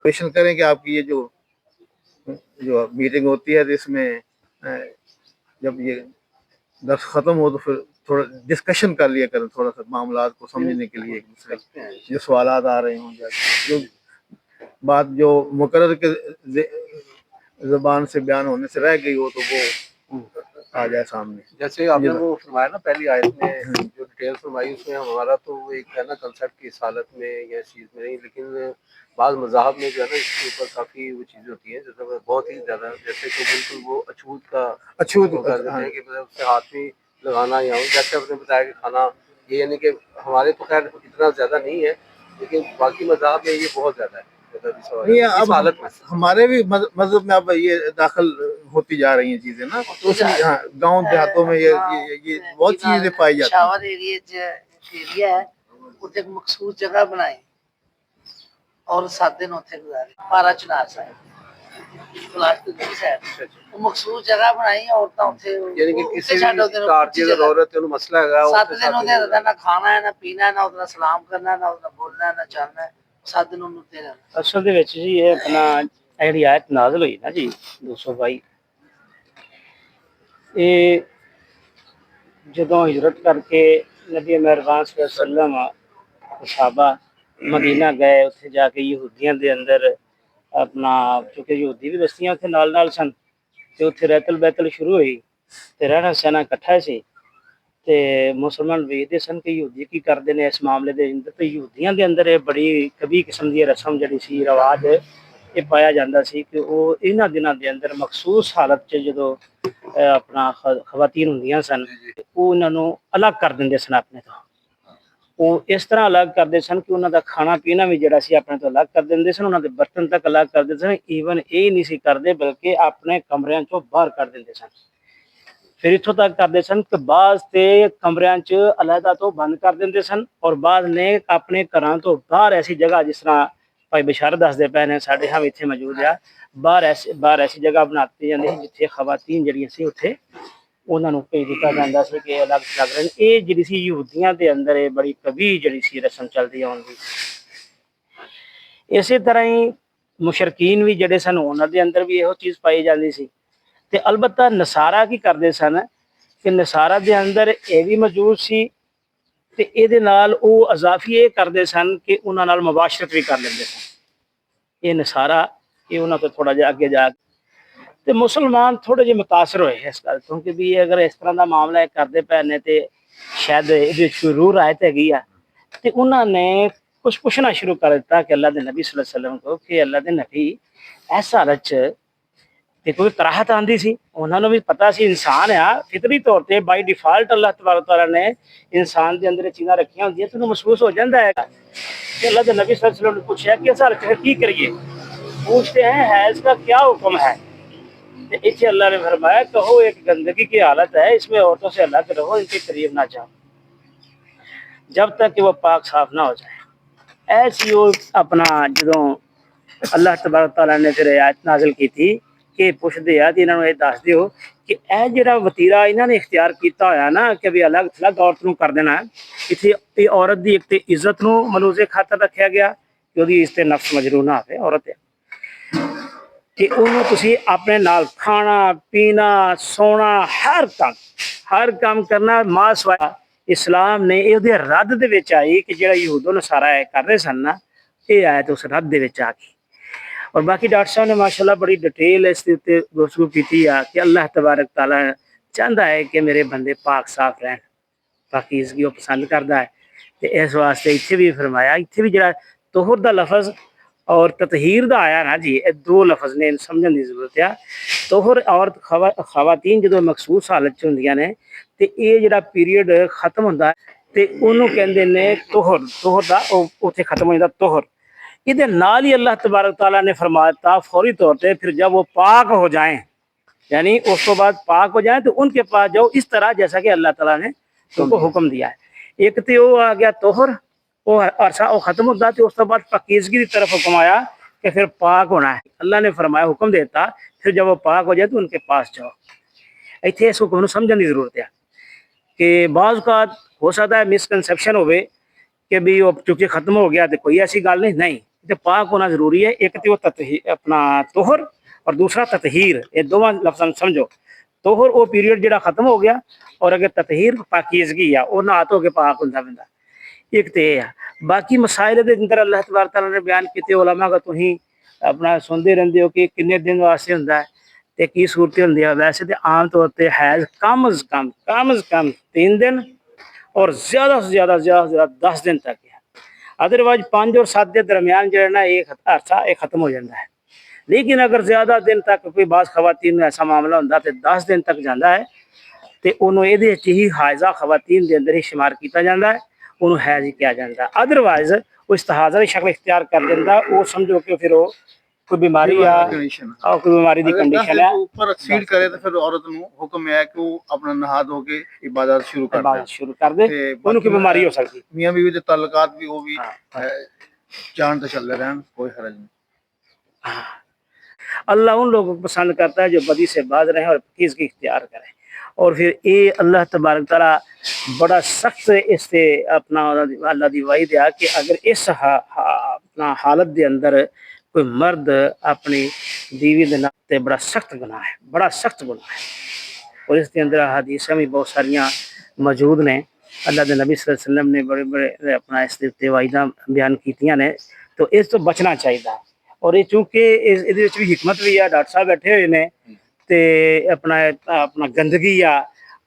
Question करें कि आपकी ये जो जो मीटिंग होती है, तो इसमें जब ये दर्स खत्म हो तो फिर थोड़ा डिस्कशन कर लिया करें, थोड़ा सा मामलात को समझने के लिए, एक दूसरे जो सवालात आ रहे हों, जो बात जो मुकर्रर के ज़बान से बयान होने से रह गई हो तो वो आ जाए सामने। जैसे आपने वो फरमाया ना पहली आयत में जो डिटेल फरमाई, उसमें हमारा तो एक है ना कंसेप्ट की इस हालत में या इस चीज़ में नहीं, लेकिन बाद मज़ाहब में जो है ना इसके ऊपर काफ़ी वो चीज़ें होती हैं जैसे बहुत ही ज़्यादा, जैसे तो बिल्कुल वो अछूत का कर देते हैं कि मतलब उससे हाथ में लगाना या जैसे आपने बताया कि खाना, ये यानी कि हमारे तो खैर इतना ज़्यादा नहीं है, लेकिन बाकी मज़ाहब में ये बहुत ज़्यादा है। ये अब हालत में हमारे भी मजहब में अब ये दाखिल होती जा रही हैं चीजें ना, तो गांव देहातों में ये बहुत चीजें पाई जाती हैं। शावर एरिया है, उसे मखसूस जगह बनाई और 7 दिन उत्थे गुजारे। पारा चनार साहब मखसूस जगह बनाई, औरतां उत्थे यानी कि किसी भी कारज दी औरत है मसला है 7 दिन ओदे ना खाना है, ना पीना है, ना उधर सलाम करना है, ना उधर बोलना है, ना चलना है। 7 दिन उन्होंने उत्थे रहना। असल दे विच जी ये अपना ਜਿਹੜੀ ਆਇਤ ਨਾਜ਼ਲ ਹੋਈ ਨਾ ਜੀ 222, ਇਹ ਜਦੋਂ ਹਿਜਰਤ ਕਰਕੇ ਨਬੀ ਮਿਹਰਬਾਨ ਸੱਲੱਲਾਹੁ अलैहि वसल्लम सहाबा मदीना गए, उत्थे जाके यहूदियों के अंदर अपना चूँकि यहूदी भी बस्तियां उत्थे नाल नाल सन, ते उत्थे रहतल बैतल शुरू हुई, ते रहना सहना इकट्ठा सी, ते मुसलमान वेखते सन कि यहूदी की करते हैं इस मामले के अंदर। तो यहूदियों के अंदर बड़ी कभी किस्म की रस्म जी सी रिवाज ये पाया जाता सी कि वो इन्होंने दिनों के अंदर मखसूस हालत जो अपना खवातीन होंदियां सन, वो उन्होंने अलग कर देंगे सन अपने तो। वो इस तरह अलग करते सन कि उन्होंने खाना पीना भी जोड़ा सी अपने तो अलग कर देंगे सन, उन्होंने बर्तन तक अलग कर देते सन, ईवन ये नहीं सी करते बल्कि अपने कमरियां चों बाहर कर देंगे सन। फिर इत्थों तक करते सन कि बाज़ ते कमरियां च अलहदा तो बंद कर देंगे सन, और बाज़ ने अपने घरां तो बाहर ऐसी जगह, जिस तरह भाई बशार दसदे पे ने साडे हम इत्थे मौजूद आ, बाहर ऐसी जगह बनाती जाती है जिथे खवातीन जड़ियां सी उत्थे उन्हां नूं भेज दिता जांदा सी कि अलग लग रहे। ये जिहड़ी सी यहूदियां दे अंदर ये बड़ी कभी जिहड़ी सी रस्म चलदी आउंदी। इसे तरह ही मुशरकीन भी जिहड़े सन उन्हां दे अंदर भी इहो चीज़ पाई जाती सी। ते अलबत्ता नसारा की करते सन कि नसारा के अंदर यह भी मौजूद सी, ते इहदे नाल वो अजाफी ये करते सन कि उन्हां नाल मुबाशरत भी कर लेंदे सन। ये नसारा ये उन्हां तो थोड़ा जिहा अगे जा ते मुसलमान थोड़े जे मुतासर होए इस गल तो कि भी अगर इस तरह का मामला करते पे ने ते शायद ये कोई रूह रायत हैगी आ, ते उन्होंने कुछ पूछना शुरू कर दिता कि अल्लाह के नबी सल्लल्लाहु अलैहि वसल्लम को कि अल्लाह के नबी इस हालत च ते कोई कराहत आंदी सी। उन्होंने भी पता सी इंसान आ, फितरी तौर पर बाई डिफाल्ट अल्लाह तबारक तआला ने इंसान के अंदर चीज़ां रखियां होंदियां, तो महसूस हो जाता है कि अल्लाह के नबी सल्लल्लाहु अलैहि वसल्लम ने पूछा कि इस हालत च की करिए, पूछते हैं हैज़ का क्या हुक्म है। इसे अल्लाह ने फरमाया कहो एक गंदगी की हालत है, इसमें औरतों से अलग रहो, इनके करीब ना जाओ जब तक कि वो पाक साफ ना हो जाए। ऐसी वो अपना जो अल्लाह तबारक तआला ने फिर आयत नाजिल की थी कि पुछते आ कि इन्होंने दस दिओ कि यह जो वतीरा इन्होंने इख्तियार किया होया ना कि भी अलग थलग औरत को कर देना, इतने औरत की एक तो इज्जत को मलूजे खातर रखा गया कि वही इज्जत नफ्स मजरू ना आए औरत है कि उन्होंने तुसी अपने नाल खाना पीना सोना हर काम करना मां सवाया। इस्लाम ने ये रद्द दे विच आई कि जो यहूदो नसारा कर रहे सन ना, ये आया तो उस रद्द दे विच आ गई। और बाकी डॉक्टर साहब ने माशाल्लाह बड़ी डिटेल इसके उत्ते गुफ्तगू की कि अल्लाह तबारक तआला चाहता है कि मेरे बंदे पाक साफ रहन, पाकीज़गी वो पसंद करता है। तो इस वास्ते इत्थे भी फरमाया, इत्थे भी जो तोहर का लफज और ततहीर का आया ना जी, ये दो लफज ने समझने की जरूरत है। तोहर और खवातीन जो मखसूस हालत च होंदियां ने, तो ये जो पीरीयड खत्म होंदा है तो उन्होंने कहते हैं तोहर, तोहर का उत्थे खत्म हो जाता तोहर। ये नाल ही अल्लाह तबारक तआला ने फरमाया फौरी तौर पर फिर जब वो पाक हो जाएं, यानी उस तो बाद पाक हो जाए तो उनके पास जाओ इस तरह जैसा कि अल्लाह ताला ने उनको हुक्म दिया है। एक तो वो आ गया तोहर, वो अरसा वो खत्म होता तो उस तो बाद पाकीज़गी की तरफ हुक्म आया कि फिर पाक होना है। अल्लाह ने फरमाया हुक्म देता, फिर जब वो पाक हो जाए तो उनके पास जाओ। इतने इस हुक्म को समझने की जरूरत है कि बाज़ औक़ात हो सकता है मिसकनसैप्शन हो कि भी वो चूँकि खत्म हो गया तो कोई ऐसी गल नहीं, ਤੇ ਪਾਕ ਹੋਣਾ ਜ਼ਰੂਰੀ ਹੈ। ਇੱਕ ਤੇ ਉਹ ਆਪਣਾ ਤੋਹਰ ਔਰ ਦੂਸਰਾ ਤਤਹੀਰ, ਇਹ ਦੋਵਾਂ ਲਫ਼ਜ਼ਾਂ ਨੂੰ ਸਮਝੋ। ਤੋਹਰ ਉਹ ਪੀਰੀਅਡ ਜਿਹੜਾ ਖਤਮ ਹੋ ਗਿਆ, ਔਰ ਅਗਰ ਤਤਹੀਰ ਪਾਕੀਜ਼ਗੀ ਆ, ਉਹ ਨਹਾ ਧੋ ਕੇ ਪਾਕ ਹੁੰਦਾ ਬੰਦਾ। ਇੱਕ ਤੇ ਇਹ ਆ। ਬਾਕੀ ਮਸਾਇਲ ਦੇ ਅੰਦਰ ਅੱਲਾਹ ਤਬਾਰਕ ਤਆਲਾ ਨੇ ਬਿਆਨ ਕੀਤੇ, ਉਲਮਾ ਦਾ ਤੁਸੀਂ ਆਪਣਾ ਸੁਣਦੇ ਰਹਿੰਦੇ ਹੋ ਕਿ ਕਿੰਨੇ ਦਿਨ ਵਾਸਤੇ ਹੁੰਦਾ ਹੈ ਤੇ ਕੀ ਸੂਰਤ ਹੁੰਦੀ ਹੈ। ਵੈਸੇ ਤੇ ਆਮ ਤੌਰ ਤੇ हैज कम अज कम 3 दिन और ज़्यादा से ज़्यादा 10 दिन तक है। अदरवाइज 5 और 7 के दरमियान जो है ना एक अरसा ये खत्म हो जाता है। लेकिन अगर ज़्यादा दिन तक कोई बाज़ खवातीन ऐसा मामला होता तो 10 दिन तक जाता है, तो उन्होंने ही हायजा खवातीन के अंदर ही शुमार किया जाता है, उन्होंने हैज ही किया जाता है। अदरवाइज वो इस्तिहाज़ा की शक्ल इख्तियार कर देता, वो समझो कि फिर वो कोई बीमारी या कंडीशन कोई बीमारी की कंडीशन है, ऊपर एक्सीड करे तो फिर औरत ਨੂੰ ਹੁਕਮ ਹੈ ਕਿ ਉਹ ਆਪਣਾ ਨਹਾ ਧੋ ਕੇ ਇਬਾਦਤ ਸ਼ੁਰੂ ਕਰ इबादत शुरू कर दे, उन्होंने कोई बीमारी हो सकती। ਮੀਆਂ ਬੀਵੀ ਦੇ ਤਾਲੁਕਾਤ ਵੀ ਉਹ ਵੀ ਜਾਨ ਤੇ ਚੱਲਦੇ ਰਹਿਣ, ਕੋਈ ਹਰਜ ਨਹੀਂ। अल्लाह उन लोगों को पसंद करता है जो बदी से बाज रहे और पकीज़ की इख्तियार करें। और फिर ये अल्लाह तबारक तआला बड़ा सख्त इससे अपना अल्लाह दी वाहिद है कि अगर इस अपना हालत के अंदर कोई मर्द अपनी बीवी के नाम ते बड़ा सख्त गुनाह है, बड़ा सख्त गुनाह है। और इसके अंदर हदीसें भी बहुत सारियाँ मौजूद ने। अल्लाह के नबी सल्लल्लाहु अलैहि वसल्लम ने बड़े बड़े अपना इस वाइदा बयान कीतियां ने, तो इस तो बचना चाहिए। और ये चूंकि भी हिकमत भी है, डॉक्टर साहब बैठे हुए ने ते अपना अपना गंदगी आ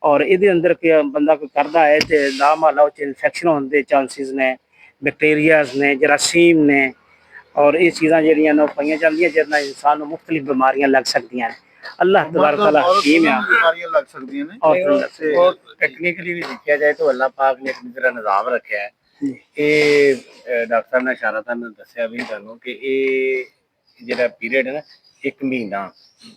और ये अंदर बंदा कोई करता है तो लामाला इन्फेक्शन होने के चांसिस ने, बैक्टीरियाज ने, जरासीम ने, और ये चीज़ां जड़ियां ने पाई जांदियां जिहदे नाल इंसान नूं मुख्तलिफ बीमारियां लग सकदियां ने। अल्लाह तबारक तआला हकीम है। बीमारियां लग सकਦੀਆਂ ਨੇ और टेक्निकली भी देखा जाए तो अल्लाह पाक ने एक तरह निज़ाम रखा है। ये डॉक्टर साहब ने इशारतन दस्सिया भी तुहानूं कि ये जेह्ड़ा पीरियड है ना, 1 महीना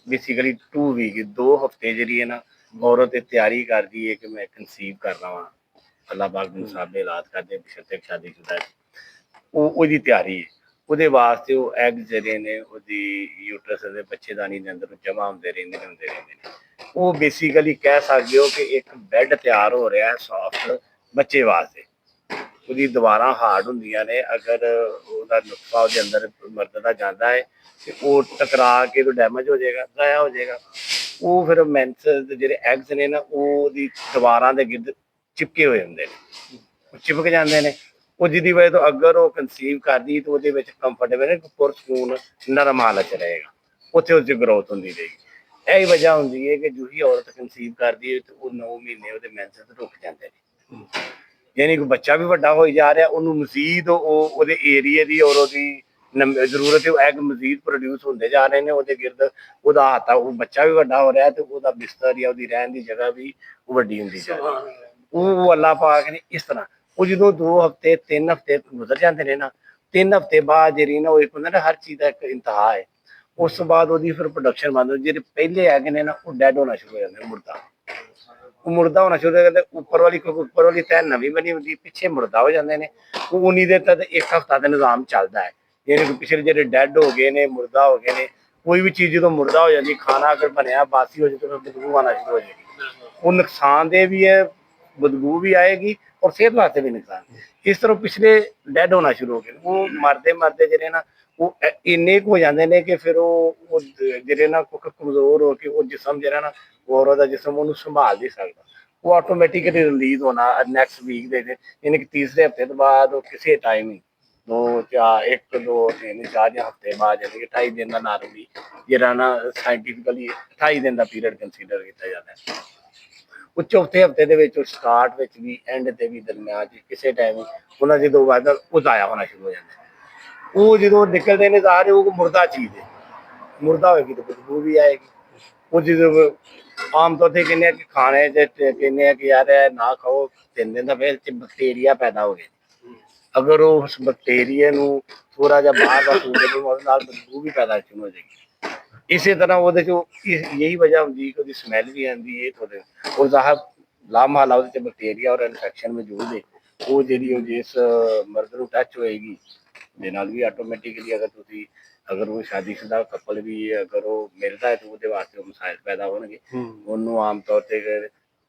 बेसिकली 2 वीक 2 हफ्ते जी है ना, औरत तैयारी करती है कि मैं कंसीव कर रहा हाँ। अल्लाह पाक के मुसाबे इलाज करते बशर्ते शादीशुदा ਉਹਦੀ ਤਿਆਰੀ ਹੈ। ਉਹਦੇ ਵਾਸਤੇ ਉਹ ਐਗ ਜਿਹੜੇ ਨੇ ਉਹਦੀ ਯੂਟਰਸ ਦੇ ਬੱਚੇਦਾਨੀ ਦੇ ਅੰਦਰ ਜਮ੍ਹਾਂ ਹੁੰਦੇ ਰਹਿੰਦੇ ਨੇ। ਉਹ ਬੇਸਿਕਲੀ ਕਹਿ ਸਕਦੇ ਹੋ ਕਿ ਇੱਕ ਬੈੱਡ ਤਿਆਰ ਹੋ ਰਿਹਾ ਹੈ ਸੌਫਟ ਬੱਚੇ ਵਾਸਤੇ। ਉਹਦੀ ਦੀਵਾਰਾਂ ਹਾਰਡ ਹੁੰਦੀਆਂ ਨੇ, ਅਗਰ ਉਹਦਾ ਨੁਕਸਾ ਉਹਦੇ ਅੰਦਰ ਮਰਦ ਦਾ ਜਾਂਦਾ ਹੈ ਤੇ ਉਹ ਟਕਰਾ ਕੇ ਉਹ ਡੈਮੇਜ ਹੋ ਜਾਏਗਾ, ਜ਼ਾਇਆ ਹੋ ਜਾਏਗਾ। ਉਹ ਫਿਰ ਮੈਂਸ ਦੇ ਜਿਹੜੇ ਐਗਸ ਨੇ ਨਾ, ਉਹਦੀ ਦੀਵਾਰਾਂ ਦੇ ਗਿਰਦ ਚਿਪਕੇ ਹੋਏ ਹੁੰਦੇ ਨੇ, ਉਹ ਚਿਪਕ ਜਾਂਦੇ ਨੇ। ਉਹ ਜਿਹਦੀ ਵਜ੍ਹਾ ਤੋਂ ਅਗਰ ਉਹ ਕੰਸੀਵ ਕਰਦੀ ਤਾਂ ਉਹਦੇ ਵਿੱਚ ਕੰਫਰਟੇਬਲ ਹੈ, ਪੁਰਸਕੂਨ ਨਰਮ ਹਾਲਤ 'ਚ ਰਹੇਗਾ, ਉੱਥੇ ਉਹਦੀ ਗਰੋਥ ਹੁੰਦੀ ਰਹੇਗੀ। ਇਹੀ ਵਜ੍ਹਾ ਹੁੰਦੀ ਹੈ ਕਿ ਜੋ ਹੀ ਔਰਤ ਕੰਸੀਵ ਕਰਦੀ ਹੈ ਤਾਂ ਉਹ 9 ਮਹੀਨੇ ਉਹਦੇ ਮੈਂਸਸ ਰੁਕ ਜਾਂਦੇ ਨੇ। ਯਾਨੀ ਕਿ ਬੱਚਾ ਵੀ ਵੱਡਾ ਹੋਈ ਜਾ ਰਿਹਾ, ਉਹਨੂੰ ਮਜ਼ੀਦ ਉਹਦੇ ਏਰੀਏ ਦੀ ਔਰ ਉਹਦੀ ਜ਼ਰੂਰਤ ਹੈ, ਉਹ ਐਗ ਮਜ਼ੀਦ ਪ੍ਰੋਡਿਊਸ ਹੁੰਦੇ ਜਾ ਰਹੇ ਨੇ ਉਹਦੇ ਗਿਰਦ। ਉਹਦਾ ਹੱਥ ਉਹ ਬੱਚਾ ਵੀ ਵੱਡਾ ਹੋ ਰਿਹਾ ਤੇ ਉਹਦਾ ਬਿਸਤਰ ਜਾਂ ਉਹਦੀ ਰਹਿਣ ਦੀ ਜਗ੍ਹਾ ਵੀ ਉਹ ਵੱਡੀ ਹੁੰਦੀ ਜਾ ਰਹੀ ਹੈ। ਉਹ ਅੱਲਾਹ ਪਾਕ ਨੇ ਇਸ ਤਰ੍ਹਾਂ ਉਹ ਜਦੋਂ 2 ਹਫ਼ਤੇ 3 ਹਫ਼ਤੇ ਗੁਜ਼ਰ ਜਾਂਦੇ ਨੇ ਨਾ, 3 ਹਫ਼ਤੇ ਬਾਅਦ ਜਿਹੜੀ ਨਾ ਉਹ ਇੱਕ ਹੁੰਦਾ ਨਾ ਹਰ ਚੀਜ਼ ਦਾ ਇੱਕ ਇੰਤਹਾ ਹੈ। ਉਸ ਤੋਂ ਬਾਅਦ ਉਹਦੀ ਫਿਰ ਪ੍ਰੋਡਕਸ਼ਨ ਬੰਦ ਹੋ। ਜਿਹੜੇ ਪਹਿਲੇ ਹੈਗੇ ਨੇ ਨਾ ਉਹ ਡੈਡ ਹੋਣਾ ਸ਼ੁਰੂ ਹੋ ਜਾਂਦੇ, ਉਹ ਮੁਰਦਾ ਹੋਣਾ ਸ਼ੁਰੂ ਹੋ ਜਾਂਦਾ। ਉੱਪਰ ਵਾਲੀ ਤਹਿ ਨਵੀਂ ਬਣੀ ਹੁੰਦੀ, ਪਿੱਛੇ ਮੁਰਦਾ ਹੋ ਜਾਂਦੇ ਨੇ। ਉਹ ਉਨੀ ਦੇਰ ਤੱਕ 1 ਹਫ਼ਤਾ ਦਾ ਨਿਜ਼ਾਮ ਚੱਲਦਾ ਹੈ। ਯਾਨੀ ਕਿ ਪਿਛਲੇ ਜਿਹੜੇ ਡੈਡ ਹੋ ਗਏ ਨੇ, ਮੁਰਦਾ ਹੋ ਗਏ ਨੇ, ਕੋਈ ਵੀ ਚੀਜ਼ ਜਦੋਂ ਮੁਰਦਾ ਹੋ ਜਾਂਦੀ, ਖਾਣਾ ਅਗਰ ਬਣਿਆ ਬਾਸੀ ਹੋ ਜਾਏ ਤਾਂ ਬਦਬੂ ਆਉਣਾ ਸ਼ੁਰੂ ਹੋ ਜਾਏਗੀ। ਉਹ ਨੁਕਸਾਨਦੇਹ ਵੀ ਹੈ, ਬਦਬੂ ਵੀ ਆਏਗੀ और सेहत वास्ते भी नुकसान। इस तरह पिछले डैड होना शुरू हो गए, वो मरते ਜਿਹੜੇ ਨਾ ਉਹ ਇੰਨੇ ਕੁ ਹੋ ਜਾਂਦੇ ਨੇ ਕਿ ਫਿਰ ਉਹ ਜਿਹੜੇ ਨਾ ਕਮਜ਼ੋਰ ਹੋ ਕੇ ਉਹ ਜਿਸਮ ਜਿਹੜਾ ਨਾ ਔਰਤ ਦਾ ਜਿਸਮ ਉਹਨੂੰ ਸੰਭਾਲ ਨਹੀਂ ਸਕਦਾ। ਉਹ ਆਟੋਮੈਟਿਕਲੀ ਰਿਲੀਜ਼ ਹੋਣਾ ਨੈਕਸਟ ਵੀਕ ਦੇ ਯਾਨੀ ਕਿ ਤੀਸਰੇ ਹਫ਼ਤੇ ਤੋਂ ਬਾਅਦ ਉਹ ਕਿਸੇ ਟਾਈਮ ਹੀ 2 4 1 2 3 4 ਹਫ਼ਤੇ ਬਾਅਦ ਯਾਨੀ ਕਿ 28 ਦਿਨ ਦਾ ਨਾਰਮਲੀ ਜਿਹੜਾ ਨਾ ਸਾਇੰਟੀਫਿਕਲੀ 28 ਦਿਨ ਦਾ ਪੀਰੀਅਡ ਕੰਸੀਡਰ ਕੀਤਾ ਜਾਂਦਾ ਹੈ। ਉਹ ਚੌਥੇ ਹਫ਼ਤੇ ਦੇ ਵਿੱਚ ਸਟਾਰਟ ਵਿੱਚ ਵੀ ਐਂਡ ਤੇ ਵੀ ਦਰਮਿਆਨ 'ਚ ਕਿਸੇ ਟਾਈਮ ਉਹਨਾਂ ਜਦੋਂ ਵਾਇਦਾ ਉਹ ਜ਼ਾਇਆ ਹੋਣਾ ਸ਼ੁਰੂ ਹੋ ਜਾਂਦਾ। ਉਹ ਜਦੋਂ ਨਿਕਲਦੇ ਨੇ ਜ਼ਾਹਰ ਉਹ ਮੁਰਦਾ ਚੀਜ਼ ਹੈ, ਮੁਰਦਾ ਹੋਏਗੀ ਤਾਂ ਬਦਬੂ ਵੀ ਆਏਗੀ। ਉਹ ਜਦੋਂ ਆਮ ਤੌਰ 'ਤੇ ਕਹਿੰਦੇ ਆ ਕਿ ਖਾਣੇ 'ਚ ਕਹਿੰਦੇ ਆ ਕਿ ਯਾਰ ਇਹ ਨਾ ਖਾਓ, 3 ਦਿਨ ਦਾ ਫਿਰ ਬੈਕਟੀਰੀਆ ਪੈਦਾ ਹੋ ਗਏ। ਅਗਰ ਉਹ ਉਸ ਬੈਕਟੀਰੀਆ ਨੂੰ ਥੋੜਾ ਜਿਹਾ ਬਾਹਰ ਦਾ ਉਹਦੇ ਨਾਲ ਬਦਬੂ ਵੀ ਪੈਦਾ ਸ਼ੁਰੂ ਹੋ ਜਾਏਗੀ। ਇਸੇ ਤਰ੍ਹਾਂ ਉਹਦੇ 'ਚ ਇਹੀ ਵਜ੍ਹਾ ਹੁੰਦੀ ਕਿ ਉਹਦੀ ਸਮੈਲ ਵੀ ਆਉਂਦੀ ਹੈ ਥੋੜ੍ਹੇ और ज़ाहिर लामहला ਉਹਦੇ 'ਚ ਬੈਕਟੀਰੀਆ ਔਰ ਇਨਫੈਕਸ਼ਨ ਮੌਜੂਦ ਹੈ। ਉਹ ਜਿਹੜੀ ਉਹ ਜਿਸ ਮਰਦ ਨੂੰ ਟੱਚ ਹੋਏਗੀ ਦੇ ਨਾਲ ਵੀ ਆਟੋਮੈਟਿਕਲੀ ਅਗਰ ਉਹ ਸ਼ਾਦੀशुदा ਕਪਲ ਵੀ ਅਗਰ ਉਹ ਮਿਲਦਾ ਹੈ ਤਾਂ ਉਹਦੇ ਵਾਸਤੇ ਉਹ ਮਸਾਇਲ ਪੈਦਾ ਹੋਣਗੇ। ਉਹਨੂੰ ਆਮ ਤੌਰ 'ਤੇ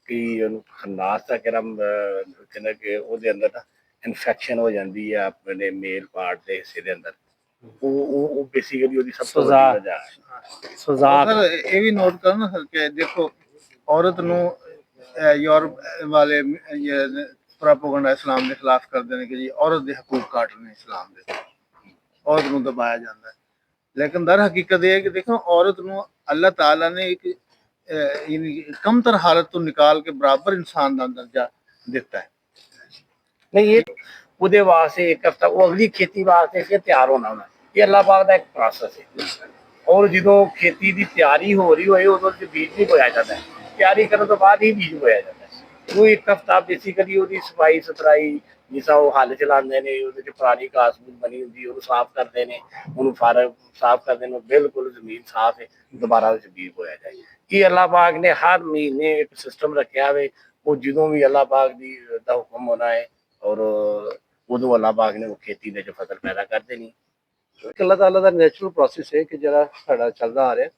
ਕਿ ਉਹਨੂੰ ਖਨਾਸ ਦਾ ਕਹਿੰਦਾ ਕਿ ਉਹਦੇ ਅੰਦਰ ਨਾ ਇਨਫੈਕਸ਼ਨ ਹੋ ਜਾਂਦੀ ਹੈ ਆਪਣੇ ਮੇਲ ਪਾਰਟ ਦੇ ਹਿੱਸੇ ਦੇ ਅੰਦਰ, ਉਹ ਬੇਸਿਕਲੀ ਉਹਦੀ ਸਭ ਤੋਂ ਸਜ਼ਾ। ਵੱਡੀ ਵਜ੍ਹਾ ਹੈ। ਸੁਜ਼ਾਕ ਸਰ ਇਹ ਵੀ ਨੋਟ ਕਰਨਾ ਸਰ ਕਿ ਦੇਖੋ ਔਰਤ ਨੂੰ ਯੂਰਪ ਵਾਲੇ ਇਹ ਪ੍ਰੋਪਗੈਂਡਾ ਇਸਲਾਮ ਦੇ ਖਿਲਾਫ ਕਰਦੇ ਨੇ ਕਿ ਜੀ ਔਰਤ ਦੇ ਹਕੂਕ ਕਾਟ ਨੇ ਇਸਲਾਮ ਦੇ, ਔਰਤ ਨੂੰ ਦਬਾਇਆ ਜਾਂਦਾ ਹੈ। लेकिन दर हकीकत ये है कि देखो औरत ਨੂੰ अल्लाह ताला ने एक कमतर हालत तो निकाल के बराबर इंसान का दर्जा ਦਿੱਤਾ ਹੈ। ਨਹੀਂ ਇਹ ਉਹਦੇ ਵਾਸਤੇ ਇੱਕ ਹਫਤਾ ਉਹ ਅਗਲੀ ਖੇਤੀ ਵਾਸਤੇ ਫਿਰ ਤਿਆਰ ਹੋਣਾ ਉਹਨਾਂ ਇਹ ਅੱਲਾਹ ਪਾਕ ਦਾ ਇੱਕ ਪ੍ਰੋਸੈਸ ਹੈ। ਔਰ ਜਦੋਂ ਖੇਤੀ ਦੀ ਤਿਆਰੀ ਹੋ ਰਹੀ ਹੋਏ ਉਦੋਂ ਤੇ ਬੀਜ ਨਹੀਂ ਬੋਇਆ ਜਾਂਦਾ ਹੈ। ਤਿਆਰੀ ਕਰਨ ਤੋਂ ਬਾਅਦ ਹੀ ਬੀਜ ਬੋਇਆ ਜਾਂਦਾ ਹੈ। ਉਹ ਇੱਕ ਹਫਤਾ ਬੇਸਿਕਲੀ ਉਹਦੀ ਸਫਾਈ ਸੁਥਰਾਈ ਜਿਸ ਉਹ ਹੱਲ ਚਲਾਉਂਦੇ ਨੇ ਉਹਦੇ ਚ ਪੁਰਾਣੀ ਘਾਸ ਫੂਸ ਬਣੀ ਹੁੰਦੀ ਉਹਨੂੰ ਸਾਫ਼ ਕਰਦੇ ਨੇ ਉਹਨੂੰ ਸਾਫ਼ ਕਰਦੇ ਨੇ ਬਿਲਕੁਲ ਜ਼ਮੀਨ ਸਾਫ਼ ਹੈ ਦੁਬਾਰਾ ਉਹਦੇ ਚ ਬੀਜ ਬੋਇਆ ਜਾਏ। ਇਹ ਅੱਲਾਹ ਪਾਕ ਨੇ ਹਰ ਮਹੀਨੇ ਇੱਕ ਸਿਸਟਮ ਰੱਖਿਆ ਵੇ ਉਹ ਜਦੋਂ ਵੀ ਅੱਲਾਹ ਪਾਕ ਦੀ ਦਾ ਹੁਕਮ ਹੋਣਾ ਹੈ ਔਰ ਉਦੋਂ ਅੱਲਾਹ ਪਾਕ ਨੇ ਉਹ ਖੇਤੀ ਦੇ ਚ ਫਸਲ ਪੈਦਾ ਕਰ ਦੇਣੀ। ਇੱਕ ਅੱਲਾਹ ਤਾਲਾ ਦਾ ਨੈਚੁਰਲ ਪ੍ਰੋਸੈਸ ਹੈ ਕਿ ਜਿਹੜਾ ਸਾਡਾ ਚੱਲਦਾ ਆ ਰਿਹਾ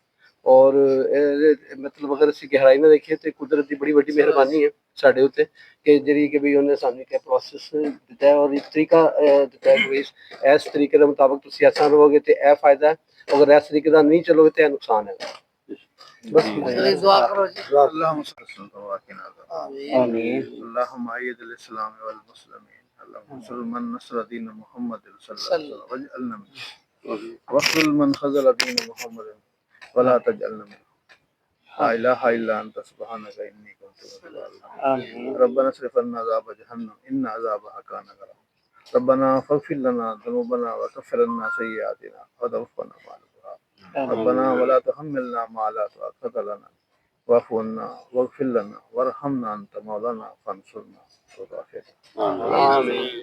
ਔਰ ਮਤਲਬ ਅਗਰ ਅਸੀਂ ਗਹਿਰਾਈ ਨਾਲ ਦੇਖੀਏ ਤੇ ਕੁਦਰਤ ਦੀ ਬੜੀ ਵੱਡੀ ਮਿਹਰਬਾਨੀ ਹੈ ਸਾਡੇ ਉੱਤੇ ਕਿ ਜਿਹੜੀ ਕਿ ਵੀ ਉਹਨੇ ਸਾਨੂੰ ਇੱਕ ਪ੍ਰੋਸੈਸ ਦਿੱਤਾ ਹੈ ਔਰ ਇੱਕ ਤਰੀਕਾ ਦਿੱਤਾ ਹੈ ਕਿ ਇਸ ਤਰੀਕੇ ਦੇ ਮੁਤਾਬਕ ਤੁਸੀਂ ਐਸਾ ਰਹੋਗੇ ਤੇ ਇਹ ਫਾਇਦਾ ਹੈ, ਅਗਰ ਇਸ ਤਰੀਕੇ ਦਾ ਨਹੀਂ ਚੱਲੋਗੇ ਤੇ ਇਹ ਨੁਕਸਾਨ ਹੈ। बस चलिए दुआ करो जी। اللهم صل وسلم وبارك على आमीन। ਆਮੀਨ। اللهم أيد الإسلام والمسلمين اللهم انصر من نصر دين محمد صلى الله عليه وسلم واجعلنا منه واخذل من خذل دين محمد ولا تجعلنا منه لا إله إلا أنت سبحانك إني كنت من الظالمين آمين. ربنا اصرف عنا عذاب جهنم إن عذابها كان غراما ربنا فاغفر لنا ذنوبنا وكفر عنا سيئاتنا وتوفنا مع الأبرار ربنا ولا تحملنا ما لا طاقة لنا واعف عنا واغفر لنا وارحمنا أنت مولانا فانصرنا على الكافرين आमीन।